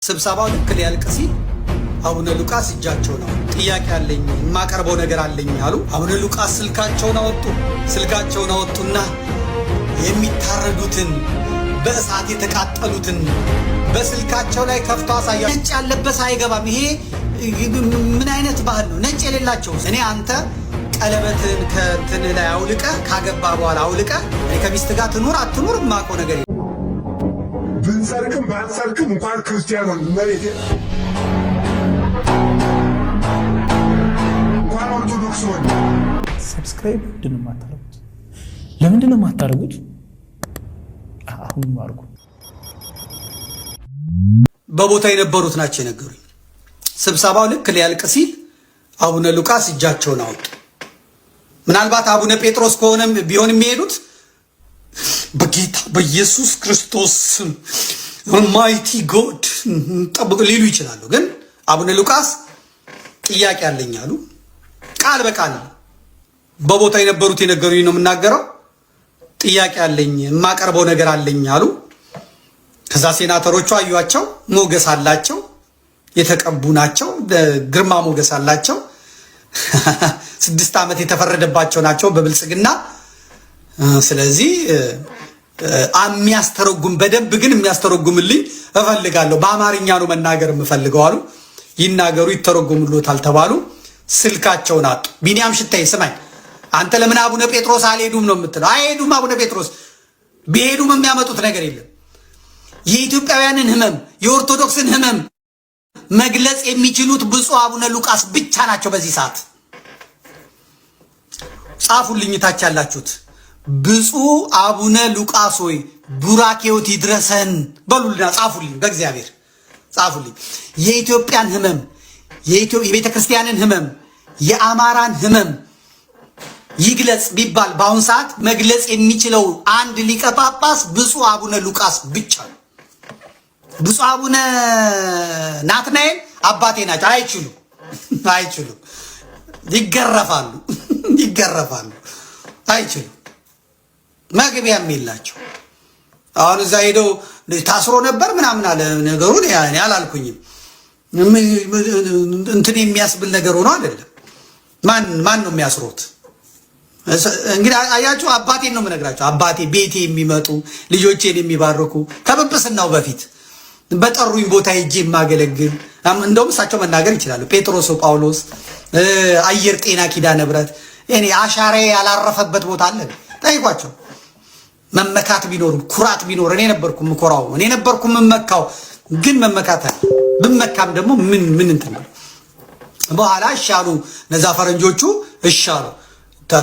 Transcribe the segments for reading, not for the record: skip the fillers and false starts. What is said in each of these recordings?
ስብሰባው ልክ ሊያልቅ ሲል አቡነ ሉቃስ እጃቸውን አወጡ። ጥያቄ አለኝ የማቀርበው ነገር አለኝ አሉ። አቡነ ሉቃስ ስልካቸውን አወጡና የሚታረዱትን በእሳት የተቃጠሉትን በስልካቸው ላይ ከፍቶ አሳያ። ነጭ ያለበሰ አይገባም። ይሄ ምን አይነት ባህል ነው? ነጭ የሌላቸው እኔ አንተ ቀለበትን ከእንትን ላይ አውልቀ ካገባ በኋላ አውልቀ ከሚስት ጋር ትኑር አትኑር የማውቀው ነገር ብንሰርቅም ባንሰርቅም እንኳን ክርስቲያን ሆን መሬት እንኳን ኦርቶዶክስ ሆን ሰብስክራይብ ለምንድን ነው የማታደርጉት? አሁን ማርጉ። በቦታ የነበሩት ናቸው የነገሩኝ። ስብሰባው ልክ ሊያልቅ ሲል አቡነ ሉቃስ እጃቸውን አወጡ። ምናልባት አቡነ ጴጥሮስ ከሆነም ቢሆን የሚሄዱት በጌታ በኢየሱስ ክርስቶስ አልማይቲ ጎድ ጠብቁ ሊሉ ይችላሉ። ግን አቡነ ሉቃስ ጥያቄ አለኝ አሉ። ቃል በቃል በቦታ የነበሩት የነገሩኝ ነው የምናገረው። ጥያቄ አለኝ የማቀርበው ነገር አለኝ አሉ። ከዛ ሴናተሮቹ አዩአቸው። ሞገስ አላቸው፣ የተቀቡ ናቸው፣ ግርማ ሞገስ አላቸው። 6 ዓመት የተፈረደባቸው ናቸው በብልጽግና። ስለዚህ የሚያስተረጉም በደንብ ግን የሚያስተረጉምልኝ እፈልጋለሁ። በአማርኛ ነው መናገር የምፈልገው አሉ። ይናገሩ ይተረጉምሎታል ተባሉ። ስልካቸውን አጡ። ቢኒያም ሽታይ ስማኝ፣ አንተ ለምን አቡነ ጴጥሮስ አልሄዱም ነው የምትለው? አይሄዱም። አቡነ ጴጥሮስ ቢሄዱም የሚያመጡት ነገር የለም። የኢትዮጵያውያንን ሕመም የኦርቶዶክስን ሕመም መግለጽ የሚችሉት ብፁዕ አቡነ ሉቃስ ብቻ ናቸው። በዚህ ሰዓት ጻፉልኝ፣ ታች ያላችሁት ብፁዕ አቡነ ሉቃስ ሆይ ቡራኬዎት ይድረሰን በሉልና ጻፉልኝ። በእግዚአብሔር ጻፉልኝ። የኢትዮጵያን ሕመም የቤተ ክርስቲያንን ሕመም የአማራን ሕመም ይግለጽ ቢባል በአሁን ሰዓት መግለጽ የሚችለው አንድ ሊቀ ጳጳስ ብፁዕ አቡነ ሉቃስ ብቻ ነው። ብፁዕ አቡነ ናትናኤል አባቴ ናቸው። አይችሉም። ይገረፋሉ። አይችሉም። መግቢያም የላቸው። አሁን እዛ ሄደው ታስሮ ነበር ምናምን አለ ነገሩን። ያኔ አላልኩኝም። እንትን የሚያስብል ነገር ሆኖ አይደለም። ማን ነው የሚያስሮት? እንግዲህ አያችሁ፣ አባቴን ነው የምነግራቸው። አባቴ ቤቴ የሚመጡ ልጆቼን የሚባርኩ ከጵጵስናው በፊት በጠሩኝ ቦታ ሄጄ የማገለግል እንደውም እሳቸው መናገር ይችላሉ። ጴጥሮስ፣ ጳውሎስ፣ አየር ጤና፣ ኪዳነ ምሕረት እኔ አሻራዬ ያላረፈበት ቦታ አለ። ጠይቋቸው። መመካት ቢኖር ኩራት ቢኖር እኔ ነበርኩ የምኮራው፣ እኔ ነበርኩ የምመካው። ግን መመካት አለ። ብመካም ደግሞ ምን እንትን ነው። በኋላ እሻሉ እነዛ ፈረንጆቹ እሻሉ፣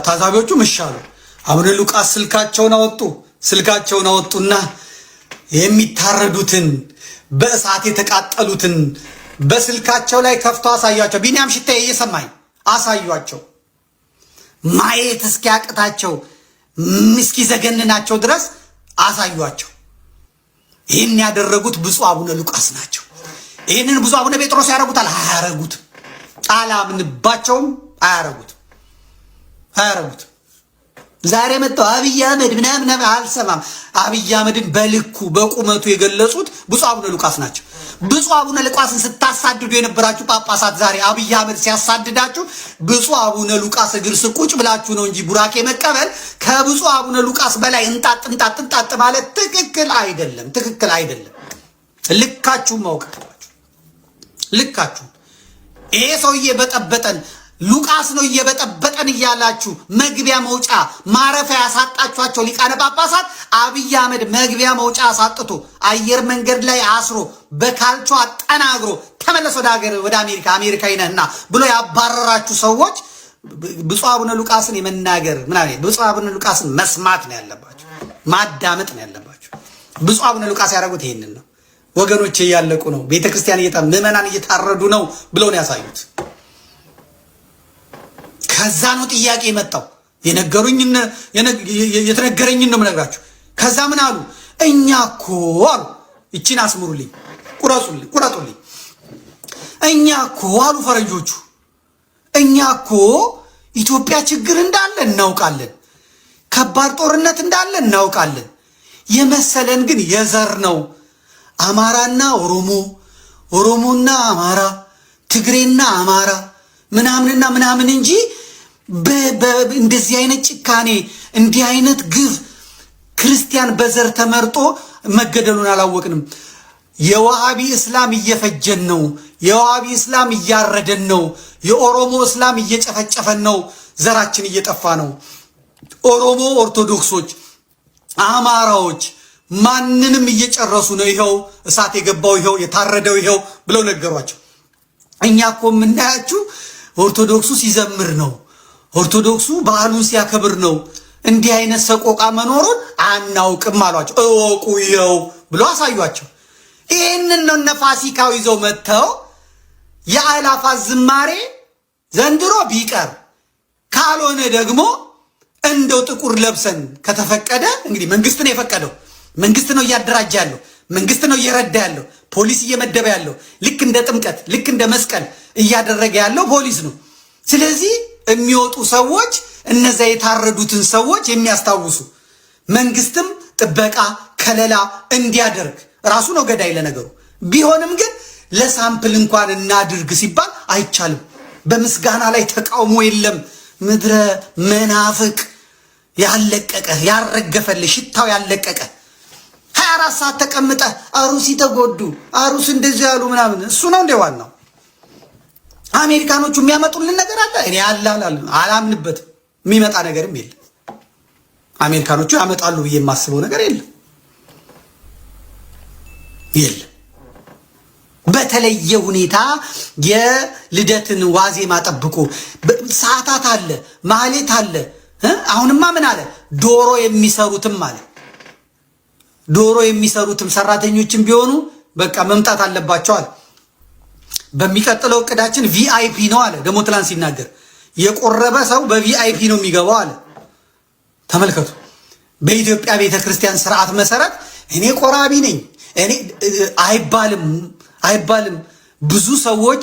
ታዛቢዎቹም እሻሉ። አቡነ ሉቃስ ስልካቸውን አወጡና የሚታረዱትን በእሳት የተቃጠሉትን በስልካቸው ላይ ከፍቶ አሳያቸው። ቢኒያም ሽታዬ እየሰማኝ አሳዩአቸው። ማየት እስኪያቅታቸው እስኪዘገንናቸው ድረስ አሳዩአቸው። ይህን ያደረጉት ብፁዕ አቡነ ሉቃስ ናቸው። ይህንን ብፁዕ አቡነ ጴጥሮስ ያደረጉታል? አያረጉትም። አላምንባቸውም። አያረጉትም። ዛሬ መጥተው አብይ አህመድ ምናምን አልሰማም። አብይ አህመድን በልኩ በቁመቱ የገለጹት ብፁዕ አቡነ ሉቃስ ናቸው። ብፁዕ አቡነ ሉቃስን ስታሳድዱ የነበራችሁ ጳጳሳት ዛሬ አብይ አህመድ ሲያሳድዳችሁ ብፁዕ አቡነ ሉቃስ እግር ስር ቁጭ ብላችሁ ነው እንጂ ቡራኬ መቀበል ከብፁዕ አቡነ ሉቃስ በላይ እንጣጥ ማለት ትክክል አይደለም። ልካችሁን ማወቅ አለባችሁ። ልካችሁን። ይሄ ሰውዬ በጠበጠን ሉቃስ ነው እየበጠበጠን እያላችሁ መግቢያ መውጫ ማረፊያ ያሳጣችኋቸው ሊቃነ ጳጳሳት አብይ አህመድ መግቢያ መውጫ አሳጥቶ አየር መንገድ ላይ አስሮ በካልቾ አጠናግሮ ተመለስ ወደ አሜሪካዊ ነህና ብሎ ያባረራችሁ ሰዎች ብፁዕ አቡነ ሉቃስን የመናገር ብፁዕ አቡነ ሉቃስን መስማት ነው ያለባችሁ፣ ማዳመጥ ነው ያለባችሁ። ብፁዕ አቡነ ሉቃስ ያደረጉት ይሄንን ነው። ወገኖቼ እያለቁ ነው፣ ቤተክርስቲያን ምዕመናን እየታረዱ ነው ብለው ነው ያሳዩት። ከዛ ነው ጥያቄ የመጣው። የተነገረኝን ነው የምነግራችሁ። ከዛ ምን አሉ? እኛ እኮ አሉ፣ እቺን አስምሩልኝ፣ ቁረጡልኝ። እኛ እኮ አሉ ፈረንጆቹ፣ እኛ እኮ ኢትዮጵያ ችግር እንዳለ እናውቃለን፣ ከባድ ጦርነት እንዳለ እናውቃለን። የመሰለን ግን የዘር ነው። አማራና ኦሮሞ፣ ኦሮሞና አማራ፣ ትግሬና አማራ ምናምንና ምናምን እንጂ እንደዚህ አይነት ጭካኔ እንዲህ አይነት ግፍ ክርስቲያን በዘር ተመርጦ መገደሉን አላወቅንም። የዋሃቢ እስላም እየፈጀን ነው። የዋሃቢ እስላም እያረደን ነው። የኦሮሞ እስላም እየጨፈጨፈን ነው። ዘራችን እየጠፋ ነው። ኦሮሞ ኦርቶዶክሶች፣ አማራዎች ማንንም እየጨረሱ ነው። ይኸው እሳት የገባው ይኸው የታረደው ይኸው ብለው ነገሯቸው። እኛ እኮ የምናያችሁ ኦርቶዶክሱ ሲዘምር ነው። ኦርቶዶክሱ ባህሉን ሲያከብር ነው። እንዲህ አይነት ሰቆቃ መኖሩን አናውቅም አሏቸው። እወቁ ይኸው ብሎ አሳዩአቸው። ይህንን ነው እነ ፋሲካው ይዘው መጥተው የአእላፋት ዝማሬ ዘንድሮ ቢቀር ካልሆነ ደግሞ እንደው ጥቁር ለብሰን ከተፈቀደ እንግዲህ መንግስት ነው የፈቀደው። መንግስት ነው እያደራጀ ያለው። መንግስት ነው እየረዳ ያለው። ፖሊስ እየመደበ ያለው ልክ እንደ ጥምቀት ልክ እንደ መስቀል እያደረገ ያለው ፖሊስ ነው። ስለዚህ የሚወጡ ሰዎች እነዛ የታረዱትን ሰዎች የሚያስታውሱ መንግስትም ጥበቃ ከለላ እንዲያደርግ ራሱ ነው ገዳይ ለነገሩ። ቢሆንም ግን ለሳምፕል እንኳን እናድርግ ሲባል አይቻልም። በምስጋና ላይ ተቃውሞ የለም። ምድረ መናፍቅ ያለቀቀ ያረገፈልህ ሽታው ያለቀቀ 24 ሰዓት ተቀምጠ አሩሲ ተጎዱ አሩስ እንደዚህ ያሉ ምናምን እሱ ነው እንደ ዋናው። አሜሪካኖቹ የሚያመጡልን ነገር አለ እኔ አላምንበትም። የሚመጣ ነገርም የለም። አሜሪካኖቹ ያመጣሉ ብዬ የማስበው ነገር የለም። በተለየ ሁኔታ የልደትን ዋዜማ ጠብቆ ሰዓታት አለ፣ ማህሌት አለ። አሁንማ ምን አለ? ዶሮ የሚሰሩትም አለ። ዶሮ የሚሰሩትም ሰራተኞችም ቢሆኑ በቃ መምጣት አለባቸው አለ። በሚቀጥለው እቅዳችን ቪአይፒ ነው አለ። ደግሞ ትላንት ሲናገር የቆረበ ሰው በቪአይፒ ነው የሚገባው አለ። ተመልከቱ። በኢትዮጵያ ቤተክርስቲያን ስርዓት መሰረት እኔ ቆራቢ ነኝ እኔ አይባልም። ብዙ ሰዎች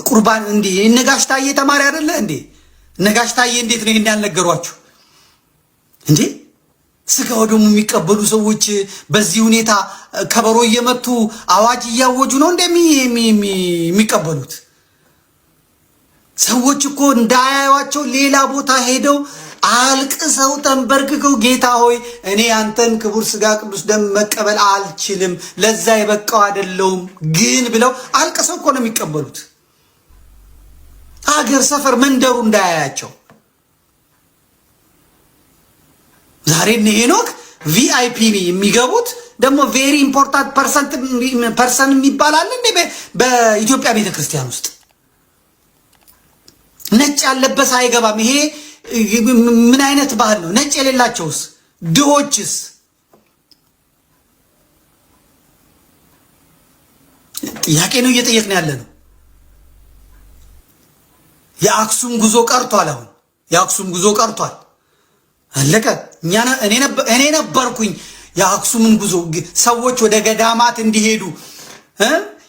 ቁርባን እንዴ ነጋሽታዬ ተማሪ አይደለ እንዴ? ነጋሽታዬ እንዴት ነው ይሄን ያልነገሯችሁ እንዴ? ስጋ ወደሙ የሚቀበሉ ሰዎች በዚህ ሁኔታ ከበሮ እየመቱ አዋጅ እያወጁ ነው እንደሚቀበሉት። ሰዎች እኮ እንዳያዩዋቸው ሌላ ቦታ ሄደው አልቅሰው ተንበርክከው ጌታ ሆይ እኔ አንተን ክቡር ስጋ ቅዱስ ደም መቀበል አልችልም፣ ለዛ የበቃው አይደለሁም ግን ብለው አልቅሰው እኮ ነው የሚቀበሉት። ሀገር፣ ሰፈር፣ መንደሩ እንዳያያቸው። ዛሬ እነ ሄኖክ ቪአይፒ የሚገቡት ደግሞ ቬሪ ኢምፖርታንት ፐርሰን የሚባል አለ እንዴ በኢትዮጵያ ቤተክርስቲያን ውስጥ። ነጭ ያለበሰ አይገባም። ይሄ ምን አይነት ባህል ነው? ነጭ የሌላቸውስ ድሆችስ? ጥያቄ ነው እየጠየቅን ያለ ነው። የአክሱም ጉዞ ቀርቷል። አሁን የአክሱም ጉዞ ቀርቷል። አለቀ። እኔ ነበርኩኝ የአክሱምን ጉዞ ሰዎች ወደ ገዳማት እንዲሄዱ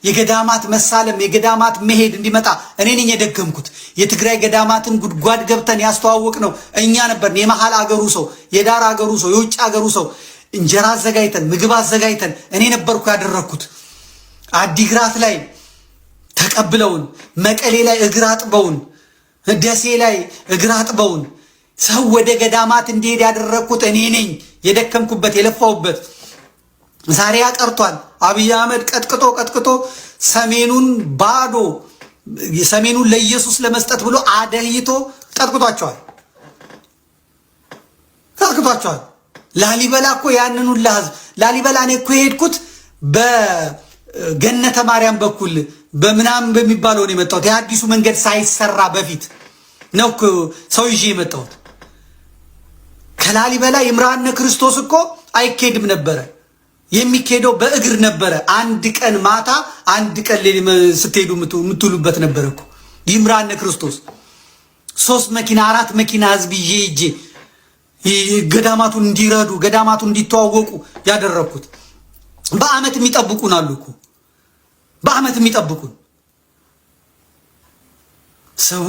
የገዳማት መሳለም የገዳማት መሄድ እንዲመጣ እኔ ነኝ የደገምኩት። የትግራይ ገዳማትን ጉድጓድ ገብተን ያስተዋወቅ ነው እኛ ነበርን። የመሃል አገሩ ሰው፣ የዳር አገሩ ሰው፣ የውጭ አገሩ ሰው እንጀራ አዘጋጅተን ምግብ አዘጋጅተን እኔ ነበርኩ ያደረግኩት። አዲግራት ላይ ተቀብለውን፣ መቀሌ ላይ እግር አጥበውን፣ ደሴ ላይ እግር አጥበውን ሰው ወደ ገዳማት እንዲሄድ ያደረግኩት እኔ ነኝ የደከምኩበት የለፋውበት። ዛሬ ያቀርቷል። አብይ አህመድ ቀጥቅጦ ሰሜኑን ባዶ ሰሜኑን ለኢየሱስ ለመስጠት ብሎ አደህይቶ ቀጥቅጧቸዋል። ላሊበላ እኮ ያንኑ ለህዝብ ላሊበላ እኔ እኮ የሄድኩት በገነተ ማርያም በኩል በምናምን በሚባለው ነው የመጣሁት። የአዲሱ መንገድ ሳይሰራ በፊት ነው ሰው ይዤ የመጣሁት። ከላሊበላ ይምርሃነ ክርስቶስ እኮ አይኬድም ነበረ። የሚኬደው በእግር ነበረ። አንድ ቀን ማታ አንድ ቀን ስትሄዱ የምትውሉበት ነበረ እኮ ይምርሃነ ክርስቶስ። 3 መኪና 4 መኪና ህዝብ ይዤ ገዳማቱን እንዲረዱ ገዳማቱን እንዲተዋወቁ ያደረኩት። በአመት የሚጠብቁን አሉ እኮ በአመት የሚጠብቁን። ሰው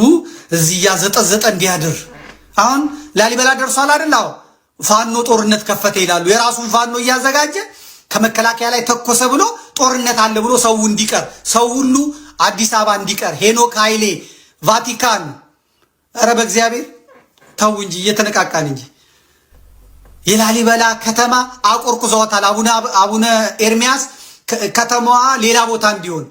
እዚህ ያዘጠዘጠ እንዲያድር አሁን ላሊበላ ደርሷል አይደል? አዎ ፋኖ ጦርነት ከፈተ ይላሉ። የራሱን ፋኖ እያዘጋጀ ከመከላከያ ላይ ተኮሰ ብሎ ጦርነት አለ ብሎ ሰው እንዲቀር ሰው ሁሉ አዲስ አበባ እንዲቀር ሄኖክ ኃይሌ ቫቲካን ኧረ በእግዚአብሔር ተው እንጂ እየተነቃቃን እንጂ የላሊበላ ከተማ አቆርቁዘዋታል። አቡነ ኤርሚያስ ከተማዋ ሌላ ቦታ እንዲሆን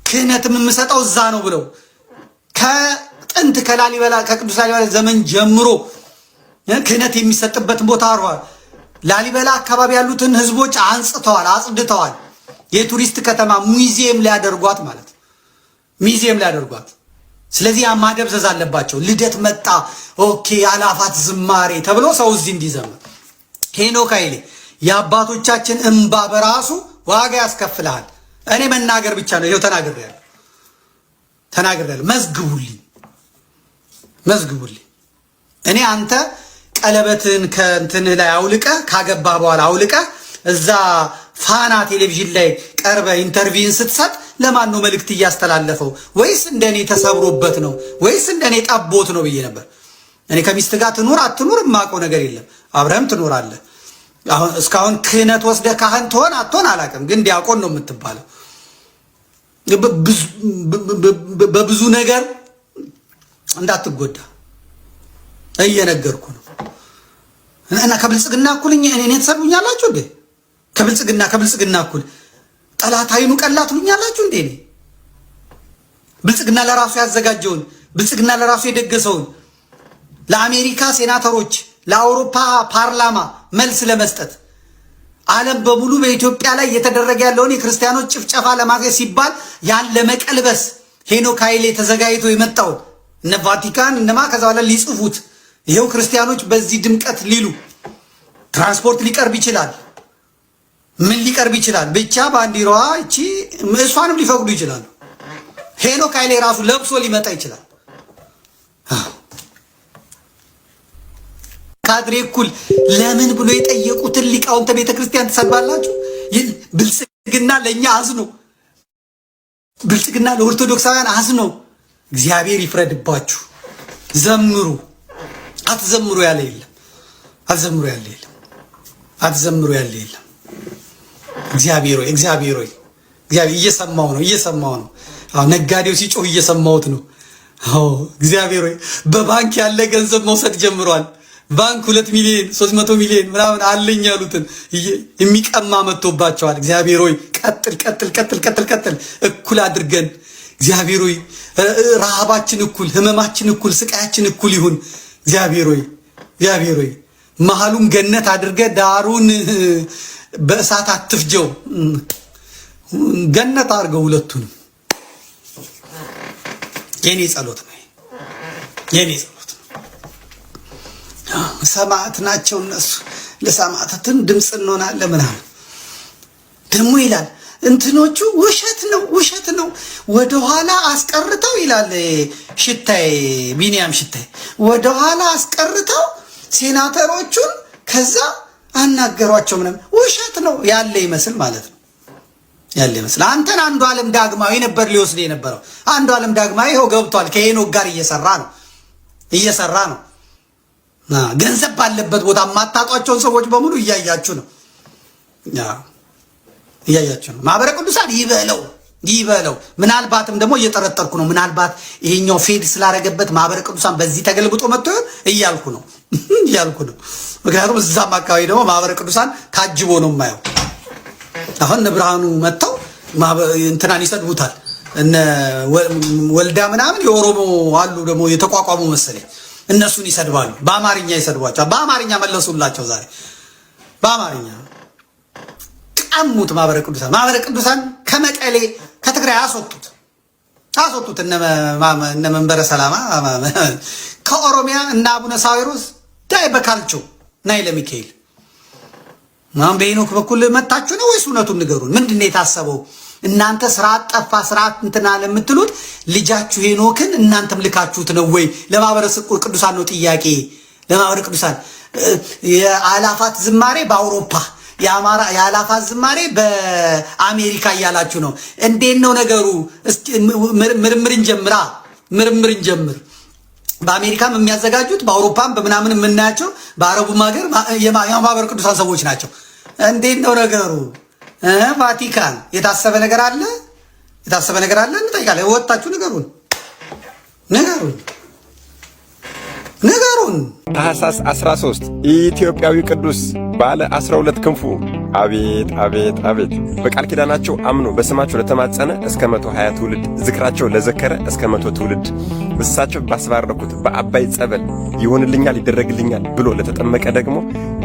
ክህነትም የምሰጠው እዛ ነው ብለው ከጥንት ከላሊበላ ከቅዱስ ላሊበላ ዘመን ጀምሮ ክህነት የሚሰጥበትን ቦታ አርዋል። ላሊበላ አካባቢ ያሉትን ህዝቦች አንጽተዋል፣ አጽድተዋል። የቱሪስት ከተማ ሙዚየም ሊያደርጓት ማለት ሙዚየም ሊያደርጓት። ስለዚህ ያ ማደብዘዝ አለባቸው። ልደት መጣ ኦኬ አላፋት ዝማሬ ተብሎ ሰው እዚህ እንዲዘምር። ሄኖክ ኃይሌ የአባቶቻችን እንባ በራሱ ዋጋ ያስከፍልሃል። እኔ መናገር ብቻ ነው። ይኸው ተናግሬያለሁ። መዝግቡልኝ። እኔ አንተ ቀለበትን ከእንትንህ ላይ አውልቀህ ካገባ በኋላ አውልቀህ እዛ ፋና ቴሌቪዥን ላይ ቀርበ ኢንተርቪውን ስትሰጥ ለማን ነው መልእክት እያስተላለፈው? ወይስ እንደኔ ተሰብሮበት ነው ወይስ እንደኔ ጠቦት ነው ብዬ ነበር። እኔ ከሚስት ጋር ትኑር አትኑር የማውቀው ነገር የለም። አብረህም ትኖራለህ። አሁን እስካሁን ክህነት ወስደህ ካህን ትሆን አትሆን አላውቅም፣ ግን ዲያቆን ነው የምትባለው። በብዙ ነገር እንዳትጎዳ እየነገርኩ ነው። እና ከብልጽግና እኩል እኔ ተሰሩኛላችሁ እንዴ? ከብልጽግና እኩል ጠላት አይኑ ቀላ ትሉኛላችሁ እንዴ? እኔ ብልጽግና ለራሱ ያዘጋጀውን ብልጽግና ለራሱ የደገሰውን ለአሜሪካ ሴናተሮች ለአውሮፓ ፓርላማ መልስ ለመስጠት ዓለም በሙሉ በኢትዮጵያ ላይ እየተደረገ ያለውን የክርስቲያኖች ጭፍጨፋ ለማድረግ ሲባል ያን ለመቀልበስ ሄኖክ ኃይሌ ተዘጋጅቶ የመጣውን እነ ቫቲካን እነማ ከዛ በኋላ ሊጽፉት ይሄው ክርስቲያኖች በዚህ ድምቀት ሊሉ ትራንስፖርት ሊቀርብ ይችላል፣ ምን ሊቀርብ ይችላል። ብቻ ባንዲራዋ እቺ እሷንም ሊፈቅዱ ይችላሉ። ሄኖክ ኃይሌ ራሱ ለብሶ ሊመጣ ይችላል። ካድሬ እኩል ለምን ብሎ የጠየቁትን ሊቃውንተ ቤተ ክርስቲያን ትሰድባላችሁ። ብልጽግና ለእኛ አዝኖ ብልጽግና ለኦርቶዶክሳውያን አዝኖ እግዚአብሔር ይፍረድባችሁ። ዘምሩ አትዘምሩ ያለ የለም። አትዘምሩ ያለ የለም። እግዚአብሔር ሆይ እየሰማው ነው። አሁን ነጋዴው ሲጮህ እየሰማሁት ነው። እግዚአብሔር ሆይ በባንክ ያለ ገንዘብ መውሰድ ጀምሯል። ባንክ 2 ሚሊዮን 300 ሚሊዮን ምናምን አለኝ ያሉትን የሚቀማ መጥቶባቸዋል። እግዚአብሔር ሆይ ቀጥል እኩል አድርገን። እግዚአብሔር ሆይ ረሃባችን እኩል፣ ህመማችን እኩል፣ ስቃያችን እኩል ይሁን። እግዚአብሔር ሆይ መሃሉን ገነት አድርገ ዳሩን በእሳት አትፍጀው። ገነት አድርገው ሁለቱንም። የኔ ጸሎት ነው። ሰማዕት ናቸው እነሱ። ለሰማዕታትን ድምፅ እንሆናለን ምናምን ደግሞ ይላል። እንትኖቹ ውሸት ነው ወደኋላ አስቀርተው ይላል ሽታይ ቢኒያም ሽታይ ወደኋላ አስቀርተው ሴናተሮቹን ከዛ አናገሯቸው ምናምን ውሸት ነው ያለ ይመስል ማለት ነው። አንተን አንዱ ዓለም ዳግማዊ ነበር ሊወስድ የነበረው። አንዱ ዓለም ዳግማዊ ይኸው ገብቷል። ከሄኖክ ጋር እየሰራ ነው። ገንዘብ ባለበት ቦታ የማታውቋቸውን ሰዎች በሙሉ እያያችሁ ነው። ማህበረ ቅዱሳን ይበለው። ምናልባትም ደግሞ እየጠረጠርኩ ነው። ምናልባት ይሄኛው ፌድ ስላረገበት ማህበረ ቅዱሳን በዚህ ተገልብጦ መጥቶ እያልኩ ነው። ምክንያቱም እዛም አካባቢ ደግሞ ማህበረ ቅዱሳን ታጅቦ ነው የማየው። አሁን እነ ብርሃኑ መጥተው እንትናን ይሰድቡታል። እነ ወልዳ ምናምን የኦሮሞ አሉ ደግሞ የተቋቋሙ መሰለኝ እነሱን ይሰድባሉ። በአማርኛ ይሰድቧቸዋል። በአማርኛ መለሱላቸው። ዛሬ በአማርኛ ቀሙት። ማህበረ ቅዱሳን ከመቀሌ ከትግራይ አስወጡት። እነ መንበረ ሰላማ ከኦሮሚያ እና አቡነ ሳዊሮስ ዳይ በካልቾ ናይ ለሚካኤል ማን በሄኖክ በኩል መታችሁ ነው ወይስ እውነቱን ንገሩን። ምንድን ነው የታሰበው? እናንተ ስርዓት ጠፋ ስርዓት እንትና ለምትሉት ልጃችሁ ሄኖክን እናንተም ልካችሁት ነው ወይ? ለማህበረ ቅዱሳን ነው ጥያቄ። ለማህበረ ቅዱሳን የአላፋት ዝማሬ በአውሮፓ የአላፋት ዝማሬ በአሜሪካ እያላችሁ ነው። እንዴት ነው ነገሩ? ምርምር እንጀምር። በአሜሪካም የሚያዘጋጁት በአውሮፓም በምናምን የምናያቸው በአረቡም ሀገር የማህበረ ቅዱሳን ሰዎች ናቸው። እንዴት ነው ነገሩ? ቫቲካን የታሰበ ነገር አለ? የታሰበ ነገር አለ? እንጠይቃለን። ወጣችሁ ንገሩን። ታኅሳስ 13 ኢትዮጵያዊ ቅዱስ ባለ 12 ክንፉ አቤት አቤት አቤት! በቃል ኪዳናቸው አምኖ በስማቸው ለተማጸነ እስከ 120 ትውልድ፣ ዝክራቸው ለዘከረ እስከ 100 ትውልድ፣ እሳቸው ባስባረኩት በአባይ ጸበል ይሆንልኛል ይደረግልኛል ብሎ ለተጠመቀ ደግሞ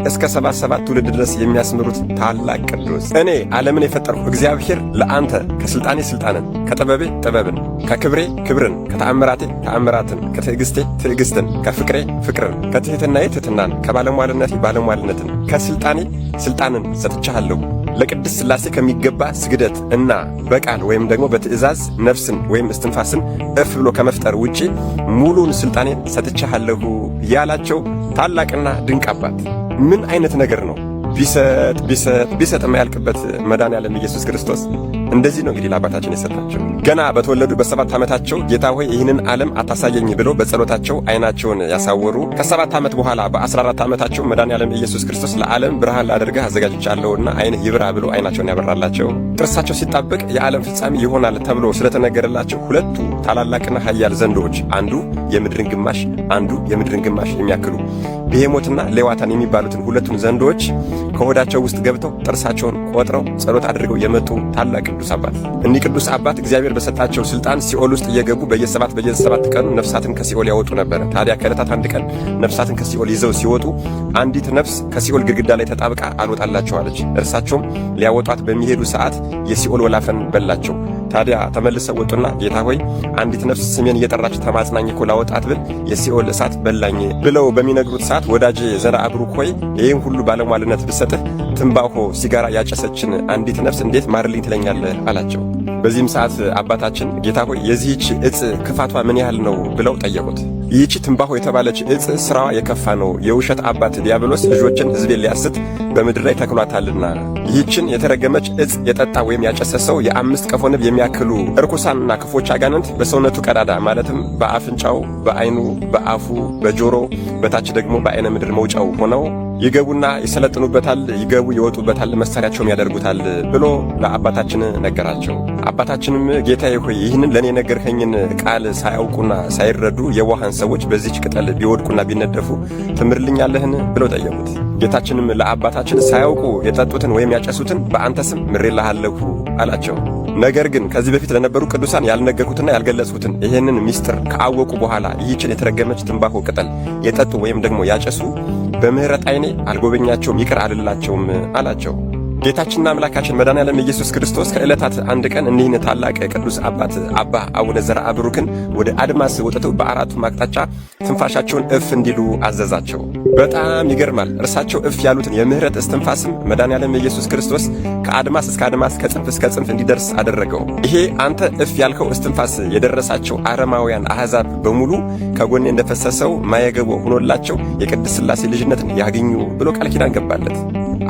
እስከ 77 ትውልድ ድረስ የሚያስምሩት ታላቅ ቅዱስ እኔ ዓለምን የፈጠርሁ እግዚአብሔር ለአንተ ከስልጣኔ ስልጣንን፣ ከጥበቤ ጥበብን፣ ከክብሬ ክብርን፣ ከተአምራቴ ተአምራትን፣ ከትዕግስቴ ትዕግስትን፣ ከፍቅሬ ፍቅርን፣ ከትሕትናዬ ትሕትናን፣ ከባለሟልነቴ ባለሟልነትን፣ ከስልጣኔ ስልጣንን ሰጥቻለሁ። ለቅድስት ሥላሴ ከሚገባ ስግደት እና በቃል ወይም ደግሞ በትእዛዝ ነፍስን ወይም እስትንፋስን እፍ ብሎ ከመፍጠር ውጪ ሙሉን ስልጣኔን ሰጥቻለሁ ያላቸው ታላቅና ድንቅ አባት ምን አይነት ነገር ነው? ቢሰጥ የማያልቅበት መድኃኔዓለም ኢየሱስ ክርስቶስ እንደዚህ ነው እንግዲህ ለአባታችን የሰጣቸው። ገና በተወለዱ በ7 ዓመታቸው ጌታ ሆይ ይህንን ዓለም አታሳየኝ ብለው በጸሎታቸው ዓይናቸውን ያሳወሩ፣ ከ7 ዓመት በኋላ በ14 ዓመታቸው መድኃኔዓለም ኢየሱስ ክርስቶስ ለዓለም ብርሃን ላደርግህ አዘጋጅቻለሁና ዓይንህ ይብራ ብሎ ዓይናቸውን ያበራላቸው። ጥርሳቸው ሲጣበቅ የዓለም ፍጻሜ ይሆናል ተብሎ ስለተነገረላቸው ሁለቱ ታላላቅና ኃያል ዘንዶዎች አንዱ የምድርን ግማሽ አንዱ የምድርን ግማሽ የሚያክሉ ብሄሞትና ሌዋታን የሚባሉትን ሁለቱን ዘንዶዎች ከሆዳቸው ውስጥ ገብተው ጥርሳቸውን ቆጥረው ጸሎት አድርገው የመጡ ታላቅ ቅዱስ አባት። እኒህ ቅዱስ አባት እግዚአብሔር በሰጣቸው ስልጣን ሲኦል ውስጥ እየገቡ በየሰባት ቀኑ ነፍሳትን ከሲኦል ያወጡ ነበር። ታዲያ ከዕለታት አንድ ቀን ነፍሳትን ከሲኦል ይዘው ሲወጡ አንዲት ነፍስ ከሲኦል ግድግዳ ላይ ተጣብቃ አልወጣላቸዋለች። እርሳቸውም ሊያወጧት በሚሄዱ ሰዓት የሲኦል ወላፈን በላቸው። ታዲያ ተመልሰው ወጡና ጌታ ሆይ አንዲት ነፍስ ስሜን እየጠራች ተማጽናኝ እኮ ላወጣት ብል የሲኦል እሳት በላኝ ብለው በሚነግሩት ሰዓት ወዳጄ ዘርአ ብሩክ ሆይ ይህን ሁሉ ባለሟልነት ብሰጥህ ትንባሆ ሲጋራ ያጨሰችን አንዲት ነፍስ እንዴት ማርልኝ ትለኛለህ አላቸው። በዚህም ሰዓት አባታችን ጌታ ሆይ የዚህች ዕፅ ክፋቷ ምን ያህል ነው ብለው ጠየቁት። ይህች ትንባሆ የተባለች ዕፅ ስራዋ የከፋ ነው። የውሸት አባት ዲያብሎስ ልጆችን ሕዝቤን ሊያስት በምድር ላይ ተክሏታልና ይህችን የተረገመች ዕፅ የጠጣ ወይም ያጨሰ ሰው የ5 ቀፎ ንብ የሚያክሉ እርኩሳንና ክፎች አጋንንት በሰውነቱ ቀዳዳ ማለትም በአፍንጫው፣ በዓይኑ፣ በአፉ፣ በጆሮ በታች ደግሞ በዓይነ ምድር መውጫው ሆነው ይገቡና ይሰለጥኑበታል፣ ይገቡ ይወጡበታል፣ መሳሪያቸውም ያደርጉታል ብሎ ለአባታችን ነገራቸው። አባታችንም ጌታዬ ሆይ ይህንን ለእኔ ነገርኸኝን ቃል ሳያውቁና ሳይረዱ የዋሃን ሰዎች በዚች ቅጠል ቢወድቁና ቢነደፉ ትምርልኛለህን ብለው ጠየቁት። ጌታችንም ለአባታችን ሳያውቁ የጠጡትን ወይም ያጨሱትን በአንተ ስም ምሬልሃለሁ አላቸው። ነገር ግን ከዚህ በፊት ለነበሩ ቅዱሳን ያልነገርኩትና ያልገለጽኩትን ይሄንን ምስጢር ካወቁ በኋላ ይህችን የተረገመች ትንባሆ ቅጠል የጠጡ ወይም ደግሞ ያጨሱ በምሕረት ዓይኔ አልጎበኛቸውም፣ ይቅር አልላቸውም አላቸው። ጌታችንና አምላካችን መድኃኔዓለም ኢየሱስ ክርስቶስ ከዕለታት አንድ ቀን እኒህን ታላቅ ቅዱስ አባት አባ አቡነ ዘርአ ብሩክን ወደ አድማስ ወጥተው በአራቱም አቅጣጫ ትንፋሻቸውን እፍ እንዲሉ አዘዛቸው። በጣም ይገርማል። እርሳቸው እፍ ያሉትን የምህረት እስትንፋስም መድኃኔዓለም ኢየሱስ ክርስቶስ ከአድማስ እስከ አድማስ ከጽንፍ እስከ ጽንፍ እንዲደርስ አደረገው። ይሄ አንተ እፍ ያልከው እስትንፋስ የደረሳቸው አረማውያን አሕዛብ በሙሉ ከጎኔ እንደፈሰሰው ማየገቦ ሆኖላቸው የቅድስት ሥላሴ ልጅነትን ያገኙ ብሎ ቃል ኪዳን ገባለት።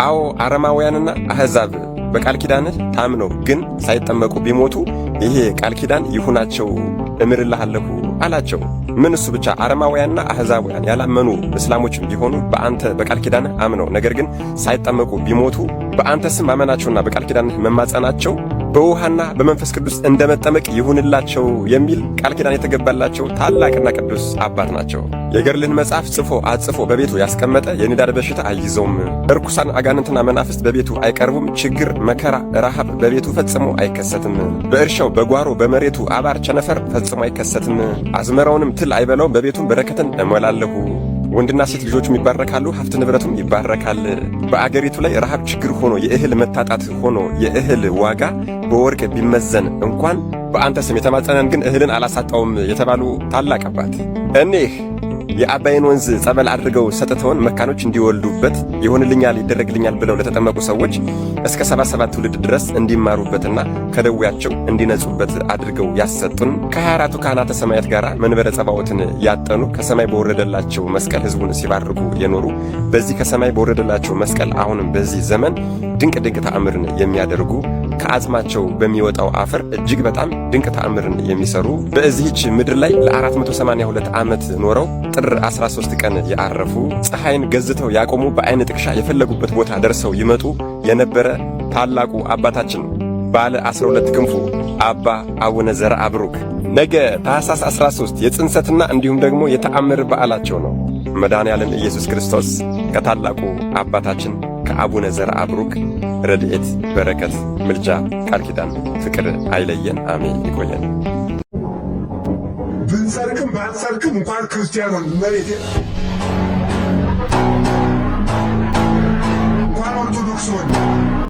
አዎ አረማውያንና አሕዛብ በቃል ኪዳንህ ታምነው ግን ሳይጠመቁ ቢሞቱ ይሄ ቃል ኪዳን ይሁናቸው እምርልሃለሁ አላቸው። ምን እሱ ብቻ አረማውያንና አሕዛባውያን ያላመኑ እስላሞችም ቢሆኑ በአንተ በቃል ኪዳንህ አምነው ነገር ግን ሳይጠመቁ ቢሞቱ በአንተ ስም ማመናቸውና በቃል ኪዳንህ መማጸናቸው በውሃና በመንፈስ ቅዱስ እንደመጠመቅ ይሁንላቸው የሚል ቃል ኪዳን የተገባላቸው ታላቅና ቅዱስ አባት ናቸው። የገድልህን መጽሐፍ ጽፎ አጽፎ በቤቱ ያስቀመጠ የንዳድ በሽታ አይይዘውም። እርኩሳን አጋንንትና መናፍስት በቤቱ አይቀርቡም። ችግር፣ መከራ፣ ረሃብ በቤቱ ፈጽሞ አይከሰትም። በእርሻው በጓሮ በመሬቱ አባር ቸነፈር ፈጽሞ አይከሰትም። አዝመራውንም ትል አይበላውም። በቤቱም በረከትን እሞላለሁ። ወንድና ሴት ልጆቹም ይባረካሉ፣ ሀብት ንብረቱም ይባረካል። በአገሪቱ ላይ ረሃብ ችግር ሆኖ የእህል መታጣት ሆኖ የእህል ዋጋ በወርቅ ቢመዘን እንኳን በአንተ ስም የተማጸነን ግን እህልን አላሳጣውም የተባሉ ታላቅ አባት እኒህ የአባይን ወንዝ ጸበል አድርገው ሰጥተውን መካኖች እንዲወልዱበት ይሆንልኛል ይደረግልኛል ብለው ለተጠመቁ ሰዎች እስከ 77 ትውልድ ድረስ እንዲማሩበትና ከደዌያቸው እንዲነጹበት አድርገው ያሰጡን ከ24ቱ ካህናተ ሰማያት ጋር መንበረ ጸባዖትን ያጠኑ ከሰማይ በወረደላቸው መስቀል ሕዝቡን ሲባርኩ የኖሩ በዚህ ከሰማይ በወረደላቸው መስቀል አሁንም በዚህ ዘመን ድንቅ ተአምርን የሚያደርጉ ከአጽማቸው በሚወጣው አፈር እጅግ በጣም ድንቅ ተአምርን የሚሰሩ በዚህች ምድር ላይ ለ482 ዓመት ኖረው ጥር 13 ቀን ያረፉ ፀሐይን ገዝተው ያቆሙ በአይን ጥቅሻ የፈለጉበት ቦታ ደርሰው ይመጡ የነበረ ታላቁ አባታችን ባለ 12 ክንፉ አባ አቡነ ዘርዓ ብሩክ ነገ ታኅሳስ 13 የጽንሰትና እንዲሁም ደግሞ የተአምር በዓላቸው ነው። መድኃኔዓለም ኢየሱስ ክርስቶስ ከታላቁ አባታችን ከአቡነ ዘርዓ ብሩክ ረድኤት፣ በረከት፣ ምልጃ፣ ቃል ኪዳን፣ ፍቅር አይለየን። አሜን። ይቆየን። ብንሰርቅም ባንሰርቅም እንኳን ክርስቲያን ሆን መሬቴ እንኳን ኦርቶዶክስ ሆን